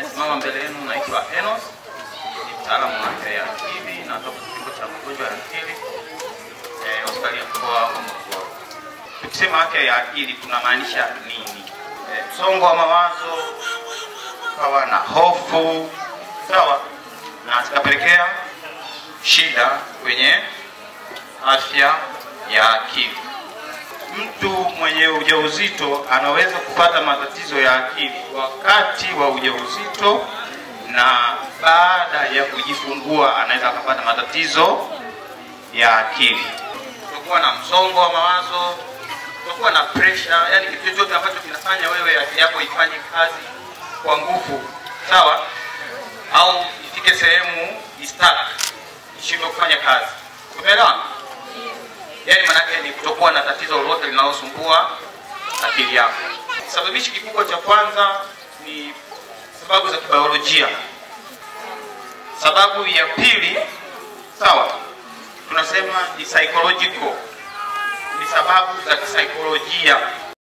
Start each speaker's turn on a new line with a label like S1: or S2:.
S1: Nasimama mbele yenu, naitwa Enos, ni mtaalamu wa afya ya akili na natoka kituo cha magonjwa ya akili hospitali ya mkoa wa Morogoro. Tukisema afya ya akili tunamaanisha nini? Msongo wa mawazo, kawa na hofu, sawa, na zikapelekea shida kwenye afya ya akili. Mtu mwenye ujauzito anaweza kupata matatizo ya akili wakati wa ujauzito, na baada ya kujifungua anaweza kupata matatizo ya akili. Kutakuwa na msongo wa mawazo, kutakuwa na pressure, yani kitu chochote ambacho kinafanya wewe akili yako ifanye kazi kwa nguvu, sawa, au ifike sehemu istaki, ishindwe kufanya kazi. Umeelewa? Yani maana yake ni kutokuwa na tatizo lolote linalosumbua akili yako. Sababishi kikubwa cha kwanza ni sababu za kibiolojia. Sababu ya pili, sawa, tunasema ni psychological. Ni sababu za kisaikolojia.